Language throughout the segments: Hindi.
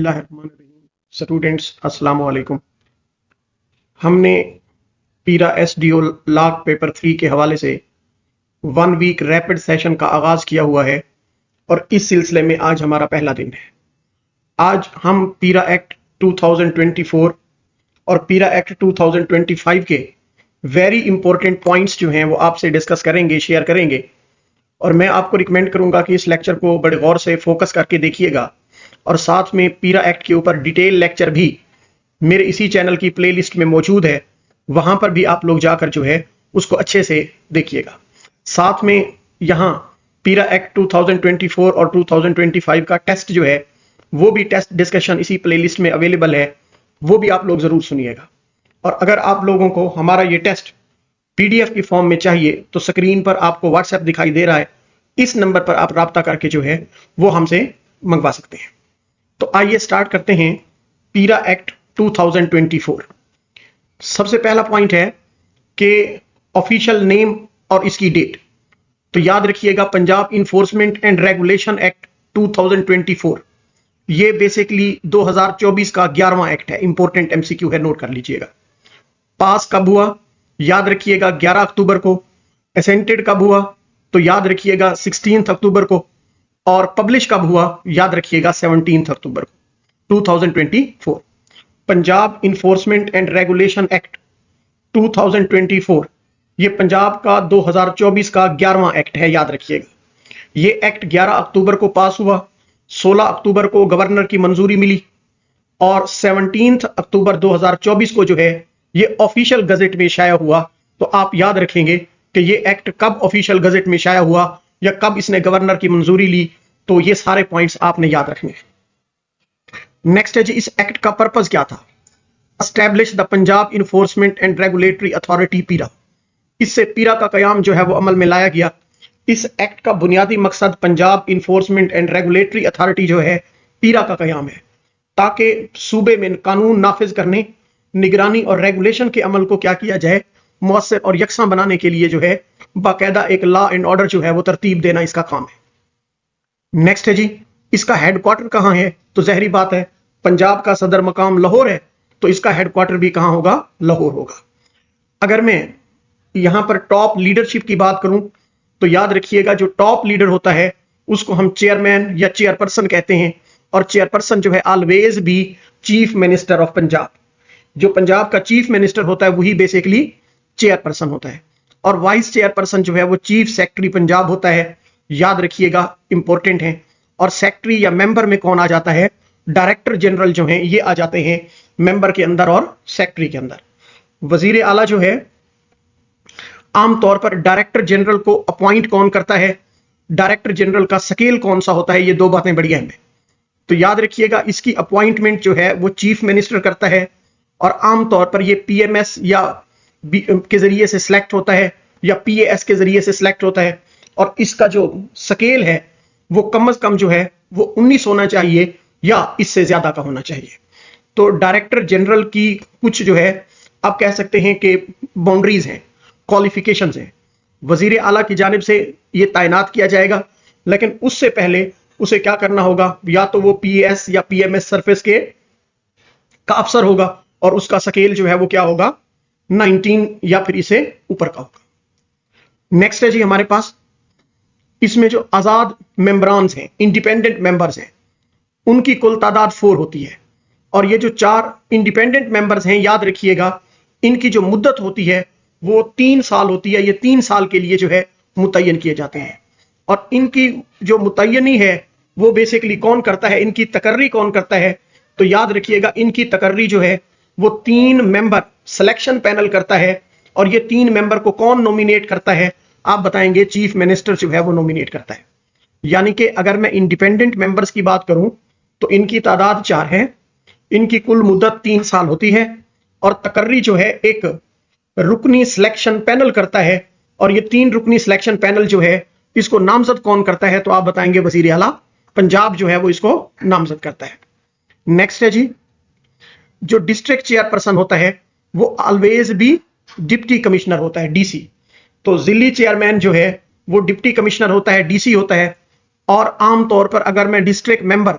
स्टूडेंट्स अस्सलाम वालेकुम। हमने पीरा एसडीओ लॉक पेपर 3 के हवाले से 1 वीक रैपिड सेशन का आगाज किया हुआ है और इस सिलसिले में आज हमारा पहला दिन है। आज हम पीरा एक्ट 2024 और पीरा एक्ट 2025 के वेरी इंपॉर्टेंट पॉइंट्स जो हैं वो आपसे डिस्कस करेंगे, शेयर करेंगे। और मैं आपको रिकमेंड करूंगा कि इस लेक्चर को बड़े गौर से फोकस करके देखिएगा और साथ में पीरा एक्ट के ऊपर डिटेल लेक्चर भी मेरे इसी चैनल की प्लेलिस्ट में मौजूद है, वहां पर भी आप लोग जाकर जो है उसको अच्छे से देखिएगा। साथ में यहाँ पीरा एक्ट 2024 और 2025 का टेस्ट जो है वो भी टेस्ट डिस्कशन इसी प्लेलिस्ट में अवेलेबल है, वो भी आप लोग जरूर सुनिएगा। और अगर आप लोगों को हमारा ये टेस्ट पीडीएफ की फॉर्म में चाहिए तो स्क्रीन पर आपको व्हाट्सएप दिखाई दे रहा है, इस नंबर पर आप राब्ता करके जो है वो हमसे मंगवा सकते हैं। तो आइए स्टार्ट करते हैं पीरा एक्ट 2024। सबसे पहला पॉइंट है कि ऑफिशियल नेम और इसकी डेट। तो याद रखिएगा, Punjab enforcement and regulation act 2024 ये बेसिकली 2024 का 11वां एक्ट है। इंपॉर्टेंट एमसीक्यू है, नोट कर लीजिएगा। पास कब हुआ? याद रखिएगा 11 अक्टूबर को। असेंटेड कब हुआ? तो याद रखिएगा 16 अक्टूबर को। और पब्लिश कब हुआ? याद रखिएगा 17 अक्टूबर को 2024। Punjab enforcement and regulation act 2024 ये पंजाब का 2024 का 11वां एक्ट है, याद रखिएगा। ये एक्ट 11 अक्टूबर को पास हुआ, 16 अक्टूबर को गवर्नर की मंजूरी मिली और 17 अक्टूबर 2024 को जो है ये ऑफिशियल गजेट में शाया हुआ। तो आप याद रखेंगे कि ये एक्ट कब ऑफिशियल गजेट में शाया हुआ या कब इसने गवर्नर की मंजूरी ली, तो ये सारे पॉइंट्स आपने याद रखने हैं। नेक्स्ट है जी, इस एक्ट का पर्पस क्या था? Establish the Punjab enforcement and regulatory authority पीरा। इससे पीरा का कयाम जो है वो अमल में लाया गया। इस एक्ट का बुनियादी मकसद Punjab enforcement and regulatory authority जो है पीरा का कयाम है, ताकि सूबे में कानून नाफिज करने, निगरानी और रेगुलेशन के अमल को क्या किया जाए, मौसर और यकसा बनाने के लिए जो है बाकायदा एक लॉ एंड ऑर्डर जो है वो तरतीब देना इसका काम है। नेक्स्ट है जी, इसका हेडक्वार्टर कहां है? तो जहरी बात है, पंजाब का सदर मकाम लाहौर है, तो इसका हेडक्वार्टर भी कहां होगा? लाहौर होगा। अगर मैं यहां पर टॉप लीडरशिप की बात करूं तो याद रखिएगा जो टॉप लीडर होता है उसको हम चेयरमैन या चेयरपर्सन कहते हैं। और चेयरपर्सन जो है ऑलवेज भी चीफ मिनिस्टर ऑफ पंजाब। जो पंजाब का चीफ मिनिस्टर होता है वही बेसिकली चेयरपर्सन होता है। और वाइस चेयरपर्सन जो है वो चीफ सेक्रेटरी पंजाब होता है, याद रखिएगा, इंपॉर्टेंट है। और सेक्रेटरी या मेंबर में कौन आ जाता है? डायरेक्टर जनरल जो है ये आ जाते हैं मेंबर के अंदर और सेक्रेटरी के अंदर। वजीर आला जो है आमतौर पर डायरेक्टर जनरल को अपॉइंट कौन करता है? डायरेक्टर जनरल का स्केल कौन सा होता है? ये दो बातें बड़ी अहम है। तो याद रखिएगा इसकी अपॉइंटमेंट जो है वो चीफ मिनिस्टर करता है और आमतौर पर ये पीएमएस या के जरिए से सिलेक्ट होता है या पीएएस के जरिए से सिलेक्ट होता है। और इसका जो स्केल है वो कम से कम जो है वो 19 होना चाहिए या इससे ज्यादा का होना चाहिए। तो डायरेक्टर जनरल की कुछ जो है आप कह सकते हैं कि बाउंड्रीज हैं, क्वालिफिकेशंस हैं। वजीर आला की जानिब से ये तैनात किया जाएगा, लेकिन उससे पहले उसे क्या करना होगा? या तो वो पीएएस या पीएमएस सरफेस के का अफसर होगा और उसका स्केल जो है वो क्या होगा? 19 या फिर इसे ऊपर का होगा। नेक्स्ट है जी हमारे पास, इसमें जो आजाद मेंबरान्स हैं, इंडिपेंडेंट मेंबर्स हैं, उनकी कुल तादाद 4 होती है। और ये जो 4 इंडिपेंडेंट मेंबर्स हैं, याद रखिएगा इनकी जो मुद्दत होती है वो 3 साल होती है। ये 3 साल के लिए जो है मुतय्यन किए जाते हैं। और इनकी जो मुतय्यनी है वो बेसिकली कौन करता है? इनकी तकर्री कौन करता है? तो याद रखिएगा इनकी तकर्री जो है वो 3 मेंबर सिलेक्शन पैनल करता है। और ये 3 मेंबर को कौन नॉमिनेट करता है? आप बताएंगे चीफ मिनिस्टर जो है वो नॉमिनेट करता है। यानी कि अगर मैं इंडिपेंडेंट मेंबर्स की बात करूं तो इनकी तादाद 4 है, इनकी कुल मुद्दत 3 साल होती है और तकर्री जो है एक रुकनी सिलेक्शन पैनल करता है। और ये 3 रुकनी सिलेक्शन पैनल जो है इसको नामजद कौन करता है? तो आप बताएंगे वजीर आला पंजाब जो है वो इसको नामजद करता है। नेक्स्ट है जी, जो डिस्ट्रिक्ट चेयरपर्सन होता है वो ऑलवेज भी डिप्टी कमिश्नर होता है, डीसी। तो जिली चेयरमैन जो है वो डिप्टी कमिश्नर होता है, डीसी होता है। और आमतौर पर अगर मैं डिस्ट्रिक्ट मेंबर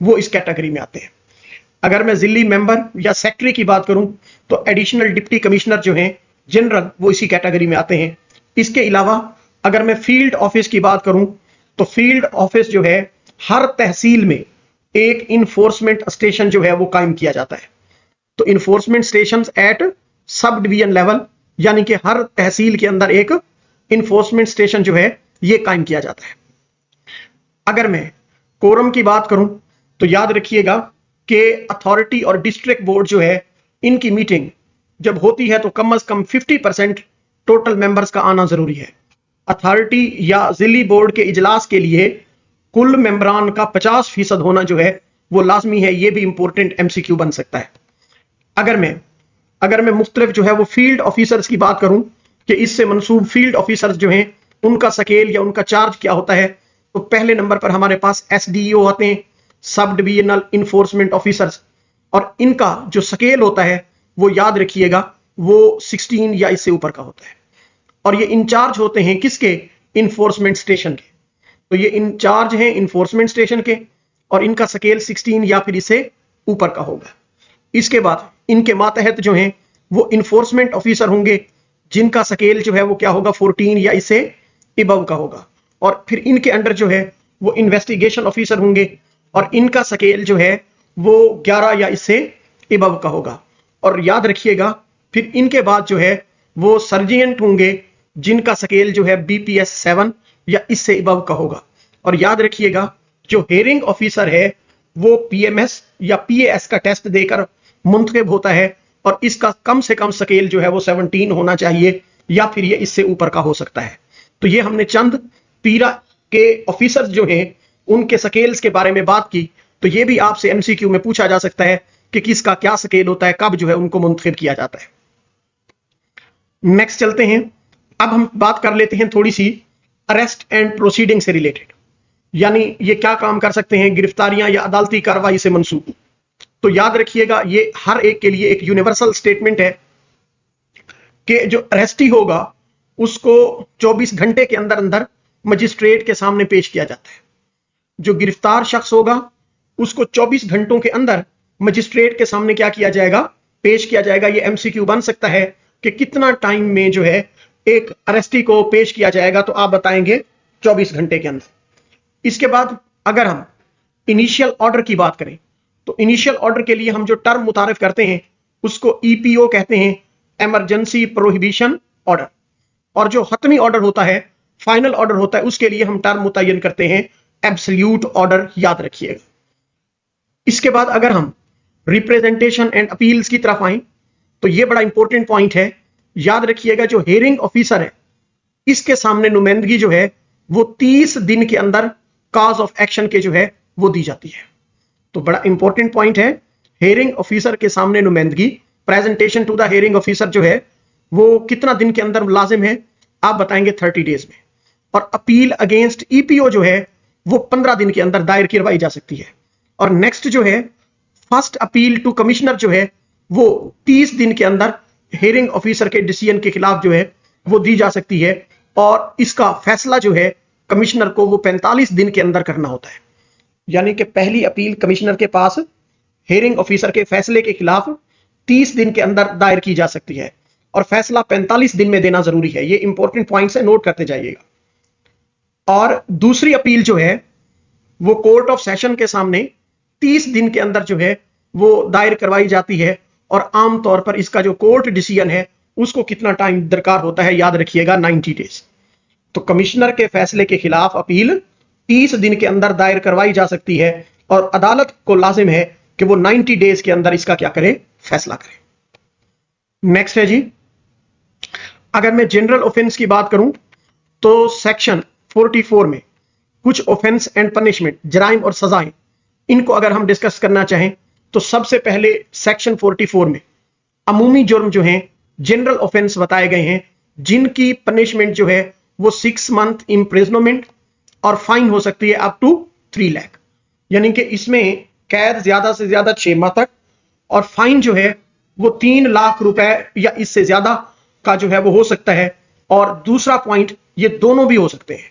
वो इस कैटेगरी में आते हैं। अगर मैं जिली मेंबर या सेक्रेटरी की बात करूं तो एडिशनल डिप्टी कमिश्नर जो हैं जनरल वो इसी कैटेगरी में आते हैं। इसके अलावा अगर मैं फील्ड ऑफिस की बात करूं तो फील्ड ऑफिस जो है हर तहसील में एक इन्फोर्समेंट स्टेशन जो है वो कायम किया जाता है। तो enforcement station at sub division level, यानी कि हर तहसील के अंदर एक इन्फोर्समेंट स्टेशन जो है ये कायम किया जाता है। अगर मैं कोरम की बात करूं तो याद रखिएगा कि अथॉरिटी और डिस्ट्रिक्ट बोर्ड जो है इनकी मीटिंग जब होती है तो कम से कम 50% टोटल मेंबर्स का आना जरूरी है। अथॉरिटी या जिली बोर्ड के इजलास के लिए कुल मेंबरान का 50% होना जो है वो लाजमी है। ये भी इंपॉर्टेंट एमसीक्यू बन सकता है। अगर मैं मुख्तलिफ जो है वो फील्ड ऑफिसर्स की बात करूं कि इससे मंसूब फील्ड ऑफिसर्स जो हैं उनका स्केल या उनका चार्ज क्या होता है, तो पहले नंबर पर हमारे पास एसडीओ आते हैं, सब डिविजनल इन्फोर्समेंट ऑफिसर्स, और इनका जो स्केल होता है वो याद रखिएगा वो 16 या इससे ऊपर का होता है। और ये इंचार्ज होते हैं किसके? इन्फोर्समेंट स्टेशन के। तो ये इंचार्ज हैं इन्फोर्समेंट स्टेशन के और इनका स्केल 16 या फिर इससे ऊपर का होगा। इसके बाद इनके मातहत जो हैं वो इन्फोर्समेंट ऑफिसर होंगे जिनका स्केल जो है वो क्या होगा? 14 या इससे इबव का होगा। और फिर इनके अंडर जो है वो इन्वेस्टिगेशन ऑफिसर होंगे और इनका स्केल जो है वो 11 या इससे इबव का होगा। और याद रखिएगा फिर इनके बाद जो है वो सर्जेंट होंगे जिनका स्केल जो है बीपीएस 7 या इससे इबव का होगा। और याद रखिएगा जो हेयरिंग ऑफिसर है वो पीएमएस या पीएएस का टेस्ट देकर मुंतखब होता है और इसका कम से कम स्केल जो है वो 17 होना चाहिए या फिर ये इससे ऊपर का हो सकता है। तो ये हमने चंद पीरा के ऑफिसर्स जो हैं उनके स्केल्स के बारे में बात की। तो ये भी आपसे एमसीक्यू में पूछा जा सकता है कि किसका क्या स्केल होता है, कब जो है उनको मुंतखब किया जाता है। नेक्स्ट चलते हैं। अब हम बात कर लेते हैं थोड़ी सी अरेस्ट एंड प्रोसीडिंग से रिलेटेड, यानी ये क्या काम कर सकते हैं, गिरफ्तारियां या अदालती कार्रवाई से मंसूब। तो याद रखिएगा ये हर एक के लिए एक यूनिवर्सल स्टेटमेंट है कि जो अरेस्टी होगा उसको 24 घंटे के अंदर अंदर मजिस्ट्रेट के सामने पेश किया जाता है। जो गिरफ्तार शख्स होगा उसको 24 घंटों के अंदर मजिस्ट्रेट के सामने क्या किया जाएगा? पेश किया जाएगा। ये एमसीक्यू बन सकता है कि कितना टाइम में जो है एक अरेस्टी को पेश किया जाएगा, तो आप बताएंगे 24 घंटे के अंदर। इसके बाद अगर हम इनिशियल ऑर्डर की बात करें तो इनिशियल ऑर्डर के लिए हम जो टर्म मुतारिफ करते हैं उसको ईपीओ कहते हैं, इमरजेंसी प्रोहिबिशन ऑर्डर। और जो हतमी ऑर्डर होता है, फाइनल ऑर्डर होता है, उसके लिए हम टर्म मुतय्यन करते हैं एब्सोल्यूट ऑर्डर। याद रखिएगा। इसके बाद अगर हम रिप्रेजेंटेशन एंड अपील्स की तरफ आए तो यह बड़ा इंपॉर्टेंट पॉइंट है। याद रखिएगा जो हेयरिंग ऑफिसर है इसके सामने नुमाइंदगी जो है वो 30 दिन के अंदर काज ऑफ एक्शन के जो है वो दी जाती है। तो बड़ा इंपॉर्टेंट पॉइंट है, हेयरिंग ऑफिसर के सामने नुमाइंदगी, presentation to the hearing officer जो है वो कितना दिन के अंदर लाजिम है? आप बताएंगे 30 डेज में। और अपील अगेंस्ट ईपीओ जो है वो 15 दिन के अंदर दायर करवाई जा सकती है। और नेक्स्ट जो है फर्स्ट अपील टू कमिश्नर जो है वो 30 दिन के अंदर हेयरिंग ऑफिसर के डिसीजन के खिलाफ जो है वो दी जा सकती है। और इसका फैसला जो है कमिश्नर को वो 45 दिन के अंदर करना होता है। यानी कि पहली अपील कमिश्नर के पास हेयरिंग ऑफिसर के फैसले के खिलाफ 30 दिन के अंदर दायर की जा सकती है और फैसला 45 दिन में देना जरूरी है। ये इंपॉर्टेंट पॉइंट्स है, नोट करते जाइएगा। और दूसरी अपील जो है वो कोर्ट ऑफ सेशन के सामने 30 दिन के अंदर जो है वो दायर करवाई जाती है। और आमतौर पर इसका जो कोर्ट डिसीजन है उसको कितना टाइम दरकार होता है? याद रखिएगा 90 डेज। तो कमिश्नर के फैसले के खिलाफ अपील 30 दिन के अंदर दायर करवाई जा सकती है और अदालत को लाजिम है कि वो 90 डेज के अंदर इसका क्या करे? फैसला करे। नेक्स्ट है जी, अगर मैं जनरल ऑफेंस की बात करूं तो सेक्शन 44 में कुछ ऑफेंस एंड पनिशमेंट, जराइम और सजाएं, इनको अगर हम डिस्कस करना चाहें तो सबसे पहले सेक्शन 44 में अमूमी जुर्म जो हैं, जनरल ऑफेंस बताए गए हैं जिनकी पनिशमेंट जो है वो 6 मंथ इंप्रिजनमेंट और फाइन हो सकती है अप टू 3 लाख। यानी कि इसमें कैद ज्यादा से ज्यादा 6 माह तक और फाइन जो है वो 3 लाख रुपए या इससे ज्यादा का जो है वो हो सकता है। और दूसरा पॉइंट, ये दोनों भी हो सकते हैं।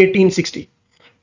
1860،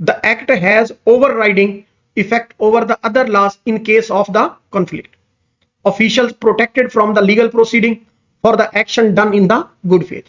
The act has overriding effect over the other laws in case of the conflict. Officials protected from the legal proceeding for the action done in the good faith.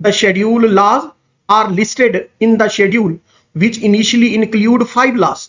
The schedule laws are listed in the schedule which initially include 5 laws.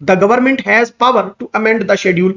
The government has power to amend the schedule.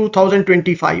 2025.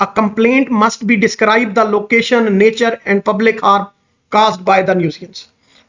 A complaint must be describe the location, nature and public harm caused by the nuisance.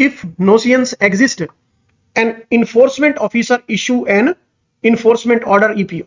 if nuisance exist, an enforcement officer issue an enforcement order EPO.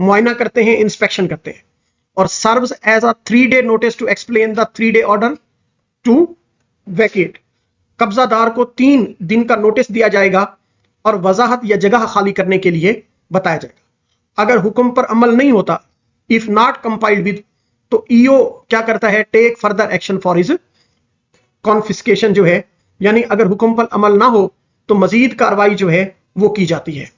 मुआयना करते हैं, इंस्पेक्शन करते हैं, और serves as a 3-day notice to explain the 3-day order to vacate. कब्जादार को 3 दिन का नोटिस दिया जाएगा और वजाहत या जगह खाली करने के लिए बताया जाएगा। अगर हुक्म पर अमल नहीं होता, इफ नॉट कंपाइल्ड विद, तो ईओ क्या करता है, take further action for his confiscation जो है, यानी अगर हुक्म पर अमल ना हो तो मजीद कार्रवाई जो है वो की जाती है।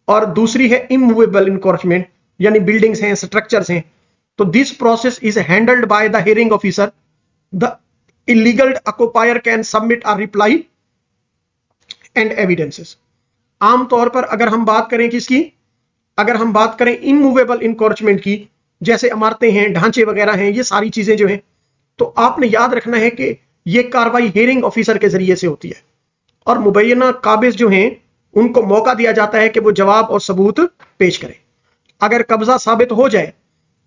और दूसरी है इमूवेबल इनक्रोचमेंट, यानी बिल्डिंग्स हैं, स्ट्रक्चर्स हैं, तो this process is handled by the hearing officer. The illegal occupier can submit a reply and evidences. आमतौर पर अगर हम बात करें किसकी, अगर हम बात करें इमूवेबल इनक्रोचमेंट की, जैसे इमारतें हैं, ढांचे वगैरह हैं, ये सारी चीजें जो हैं, तो आपने याद रखना है कि ये कार्रवाई हियरिंग ऑफिसर के जरिए से होती है, और मुबैना काबिज जो हैं उनको मौका दिया जाता है कि वो जवाब और सबूत पेश करें। अगर कब्जा साबित हो जाए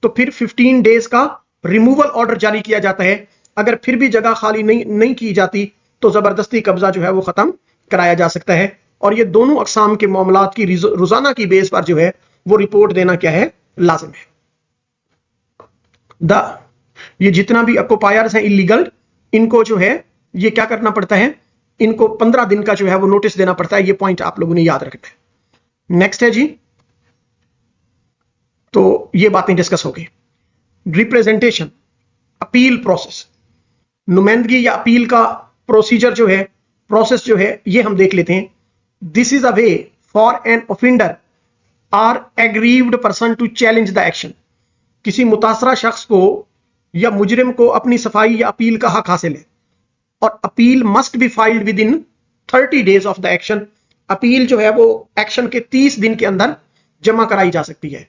तो फिर 15 डेज का रिमूवल ऑर्डर जारी किया जाता है। अगर फिर भी जगह खाली नहीं की जाती तो जबरदस्ती कब्जा जो है वो खत्म कराया जा सकता है। और ये दोनों अकसाम के मामलात की रोजाना की बेस पर जो है वो रिपोर्ट देना क्या है, लाजिम है। ये जितना भी ऑक्यूपायर्स हैं इलीगल, इनको जो है ये क्या करना पड़ता है, इनको 15 दिन का जो है वो नोटिस देना पड़ता है। ये पॉइंट आप लोगों ने याद रखना है। नेक्स्ट है जी, तो ये बातें डिस्कस हो गई। रिप्रेजेंटेशन, अपील प्रोसेस, नुमाइंदगी या अपील का प्रोसीजर जो है, प्रोसेस जो है, ये हम देख लेते हैं। This is a way for an offender or aggrieved person to challenge the action. किसी मुतासरा शख्स को या मुजरिम को अपनी सफाई या अपील का हक हासिल है, और appeal must be filed with in 30 days of the action. Appeal जो है वो एक्शन के 30 दिन के अंदर जमा कराई जा सकती है।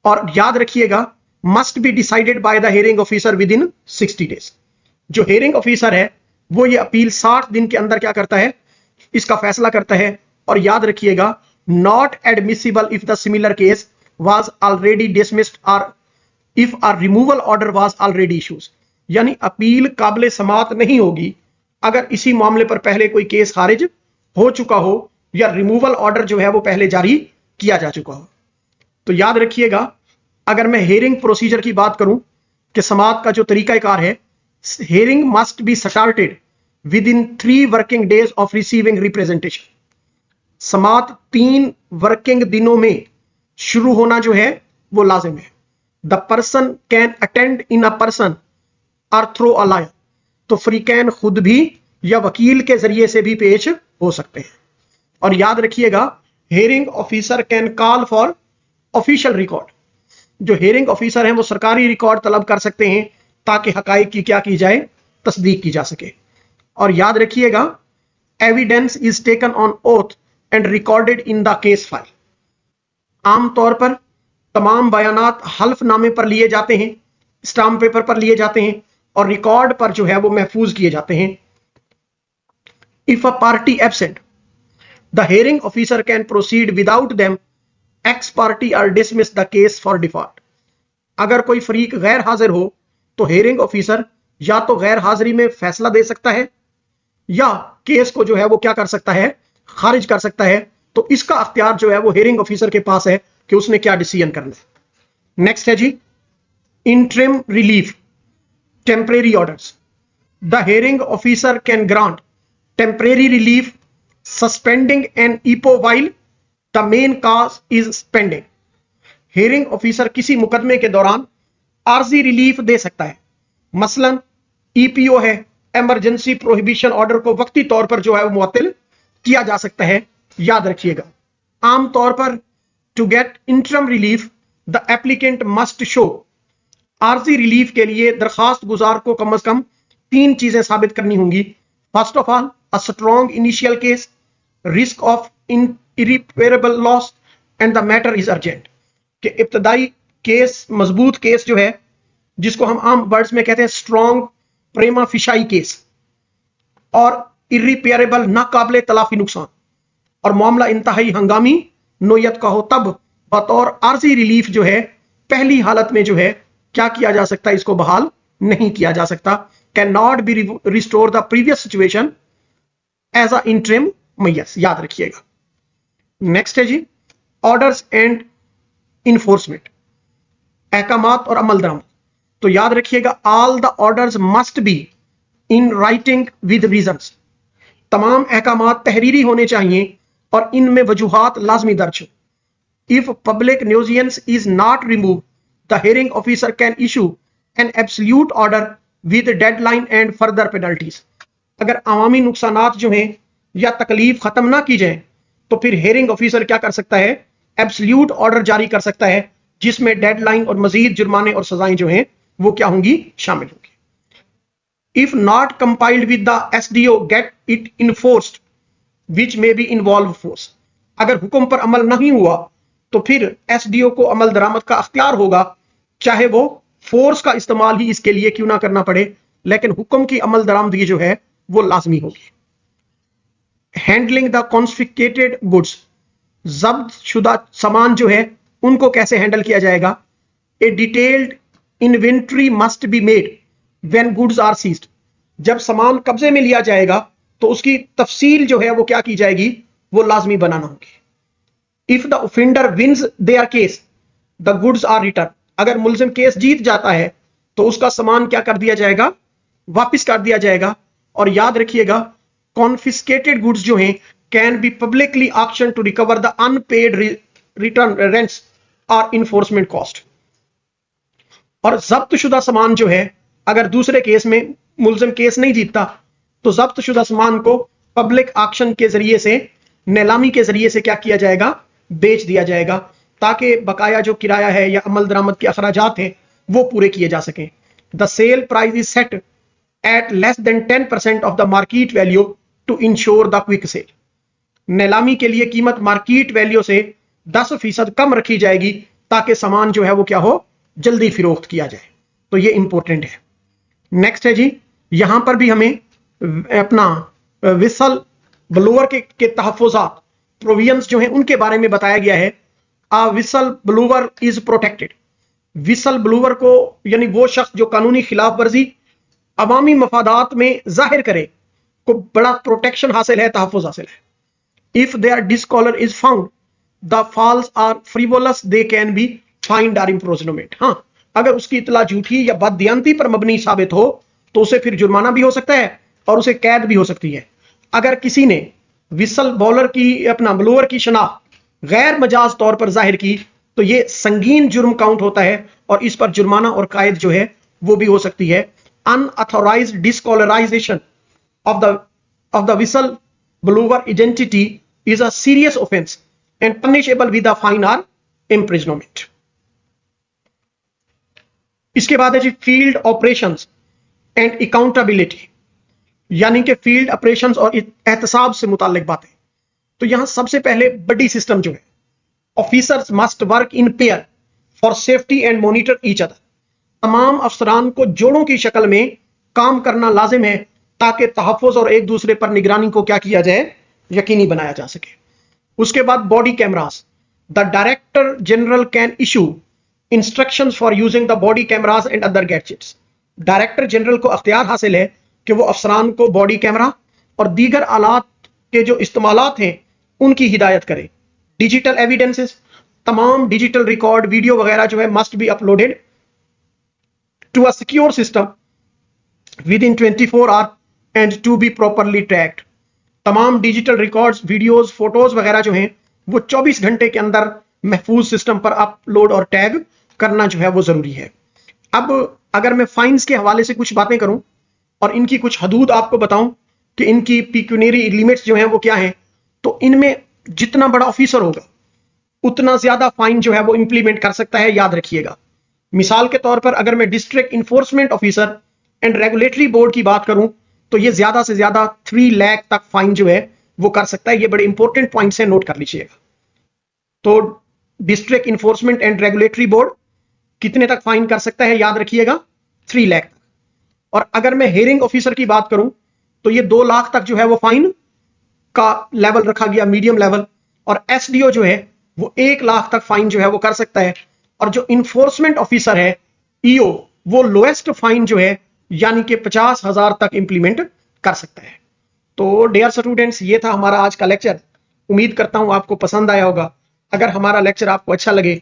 और याद रखिएगा, must be decided by the hearing officer with in 60 days. जो हियरिंग ऑफिसर है वो ये अपील 60 दिन के अंदर क्या करता है, इसका फैसला करता है। और याद रखिएगा, not admissible if the similar case was already dismissed और if a removal order was already issues. यानी अपील काबिल समात नहीं होगी अगर इसी मामले पर पहले कोई केस खारिज हो चुका हो या रिमूवल ऑर्डर जो है वो पहले जारी किया जा चुका हो। तो याद रखिएगा, अगर मैं हियरिंग प्रोसीजर की बात करूं कि समात का जो तरीकाकार है, hearing must be started with in 3 working days of receiving representation. समात 3 वर्किंग दिनों में शुरू होना जो है वो लाजिम है। The person can attend in a person और थ्रो अ लॉयर, तो फ्रीकैन खुद भी या वकील के जरिए से भी पेश हो सकते हैं। और याद रखिएगा, hearing officer can call for official record. जो हियरिंग ऑफिसर हैं वो सरकारी रिकॉर्ड तलब कर सकते हैं ताकि हकाइक की क्या की जाए, तस्दीक की जा सके। और याद रखिएगा, evidence is taken on oath and recorded in the case file. आमतौर पर तमाम बयानात हल्फनामे पर लिए जाते हैं, स्टाम्प पेपर पर लिए जाते हैं और रिकॉर्ड पर जो है वो महफूज किए जाते हैं। If a party absent, the hearing officer can proceed without them ex party और dismiss the case for default. अगर कोई फरीक गैर हाजिर हो तो हियरिंग ऑफिसर या तो गैर हाजिरी में फैसला दे सकता है या केस को जो है वो क्या कर सकता है, खारिज कर सकता है। तो इसका अख्तियार जो है वो हियरिंग ऑफिसर के पास है कि उसने क्या डिसीजन करना है। नेक्स्ट है जी, interim relief, temporary orders. The hearing officer can grant temporary relief suspending an EPO while the main cause is pending. Hearing officer किसी मुकदमे के दौरान आर्जी रिलीफ दे सकता है। मसलन ईपीओ है, इमरजेंसी प्रोहिबिशन ऑर्डर को वक्ती तौर पर जो है वो मुअत्तिल किया जा सकता है। याद रखिएगा, आमतौर पर to get interim relief the applicant must show. आर्जी रिलीफ के लिए दरखास्त गुजार को कम से कम 3 चीजें साबित करनी होंगी। First of all, a strong initial case, risk of irreparable loss and the matter is urgent. कि इब्तदाई केस, मजबूत केस जो है, जिसको हम आम वर्ड्स में कहते हैं स्ट्रॉन्ग प्रेमा फिशाई केस, और इरिपेरेबल नाकाबिले तलाफी नुकसान, और मामला इंतहाई हंगामी नोयत का हो, तब बतौर आर्जी रिलीफ जो है पहली हालत में जो है क्या किया जा सकता है, इसको बहाल नहीं किया जा सकता। Can not be restore the previous situation as a interim measure. याद रखिएगा। नेक्स्ट है जी, ऑर्डर्स एंड इन्फोर्समेंट, अहकामात और अमल दरामद। तो याद रखिएगा, all the orders must be in writing with reasons. तमाम अहकामात तहरीरी होने चाहिए और इनमें वजूहात लाजमी दर्ज हो। If public nuisance is not remove, the hearing officer can issue an absolute order with deadline and further penalties. अगर अवामी नुकसानात जो हैं या तकलीफ खत्म ना की जाए तो फिर हेयरिंग ऑफिसर क्या कर सकता है, एब्सोल्यूट ऑर्डर जारी कर सकता है, जिसमें डेडलाइन और मजीद जुर्माने और सजाएं जो हैं वो क्या होंगी, शामिल होंगी। If not compiled with the SDO get it enforced which may be involve force. अगर हुक्म पर अमल नहीं हुआ तो फिर एसडीओ को अमल दरामद का अख्तियार होगा, चाहे वो फोर्स का इस्तेमाल ही इसके लिए क्यों ना करना पड़े, लेकिन हुक्म की अमल दरामदगी जो है वो लाजमी होगी। हैंडलिंग द कॉन्फिस्केटेड गुड्स, जब्त शुदा सामान जो है उनको कैसे हैंडल किया जाएगा। A detailed inventory must be made when goods are seized. जब सामान कब्जे में लिया जाएगा तो उसकी तफसील जो है वो क्या की जाएगी, वो लाजमी बनाना होगी। If the offender wins their case, the goods are return. अगर मुलजिम केस जीत जाता है तो उसका सामान क्या कर दिया जाएगा, वापस कर दिया जाएगा। और याद रखिएगा, कॉन्फिस्केटेड गुड्स जो हैं can be publicly auction to recover the unpaid return rents और इन्फोर्समेंट कॉस्ट। और जब्त शुदा सामान जो है, अगर दूसरे केस में मुलजिम केस नहीं जीतता तो जब्त शुदा सामान को पब्लिक ऑक्शन के जरिए से, नीलामी के जरिए से क्या किया जाएगा, बेच दिया जाएगा, ताकि बकाया जो किराया है या अमल दरामद के अखराजात हैं वो पूरे किए जा सकें। The sale price is set at less than 10% of the market value to ensure the quick sale. नीलामी के लिए कीमत मार्केट वैल्यू से 10% कम रखी जाएगी ताकि सामान जो है वो क्या हो, जल्दी फिरोख्त किया जाए। तो ये इंपॉर्टेंट है। नेक्स्ट है जी, यहां पर भी हमें अपना विसल ब्लोअर के तहफ़्फ़ुज़ात, प्रोविजंस जो हैं उनके बारे में बताया गया है। A whistleblower is protected. Whistleblower को, यानी वो शख्स जो कानूनी खिलाफ वर्जी अवामी मफादात में जाहिर करे, को बड़ा प्रोटेक्शन हासिल है, तहफ़्फ़ुज़ हासिल है। If there disclosure is found the false or frivolous, they can be fined or imprisonment. हाँ, अगर उसकी इतला झूठी या बददियानती पर मबनी साबित हो तो उसे फिर जुर्माना भी हो सकता है और उसे कैद भी हो सकती है। अगर किसी ने विसल बॉलर की, अपना ब्लोअर की शनाख्त गैर मजाज तौर पर जाहिर की तो ये संगीन जुर्म काउंट होता है और इस पर जुर्माना और कैद जो है वो भी हो सकती है। Unauthorised disclosurisation of the whistle blower identity is a serious offence and punishable with a fine और इम्प्रिजनमेंट। इसके बाद है जी फील्ड ऑपरेशंस एंड अकाउंटेबिलिटी, यानी कि फील्ड ऑपरेशंस और एहतसाब से मुताल्लिक बातें। तो यहां सबसे पहले बड़ी सिस्टम जो है, officers must work in pair for safety and monitor each other. तमाम अफसरान को जोड़ों की शक्ल में काम करना लाजिम है ताकि तहफ़्फ़ुज़ और एक दूसरे पर निगरानी को क्या किया जाए, यकीनी बनाया जा सके। उसके बाद body cameras, the director general can issue instructions for using the body cameras and other gadgets. Director general को अख्तियार हासिल है कि वो अफसरान को बॉडी कैमरा और दीगर आलात के जो इस्तेमालात हैं उनकी हिदायत करे। डिजिटल एविडेंसेस, तमाम डिजिटल रिकॉर्ड, वीडियो वगैरह जो है must be uploaded to a secure system within 24 hour and to be properly tracked. तमाम डिजिटल रिकॉर्ड्स, वीडियोस, फोटोज वगैरह जो हैं वो 24 घंटे के अंदर महफूज सिस्टम पर अपलोड और टैग करना जो है वो जरूरी है। अब अगर मैं फाइन्स के हवाले से कुछ बातें करूं और इनकी कुछ हदूद आपको बताऊं कि इनकी पिक्यूनरी लिमिट्स जो हैं वो क्या हैं, तो इनमें जितना बड़ा ऑफिसर होगा उतना ज्यादा फाइन जो है वो इंप्लीमेंट कर सकता है, याद रखिएगा। मिसाल के तौर पर अगर मैं district enforcement officer and regulatory board की बात करूं तो ये ज्यादा से ज्यादा 3 लाख तक फाइन जो है वो कर सकता है। ये बड़े इंपॉर्टेंट पॉइंट्स हैं, नोट कर लीजिएगा। तो district enforcement and regulatory board कितने तक फाइन कर सकता है, याद रखिएगा, 3 लाख तक। और अगर मैं हेयरिंग ऑफिसर की बात करूं तो ये 2 लाख तक जो है वो फाइन का लेवल रखा गया, मीडियम लेवल। और एसडीओ जो है वो 1 लाख तक फाइन जो है वो कर सकता है। और जो इन्फोर्समेंट ऑफिसर है, ईओ, वो लोएस्ट फाइन जो है यानी कि 50,000 तक इंप्लीमेंट कर सकता है। तो डियर स्टूडेंट्स, ये था हमारा आज का लेक्चर। उम्मीद करता हूं आपको पसंद आया होगा। अगर हमारा लेक्चर आपको अच्छा लगे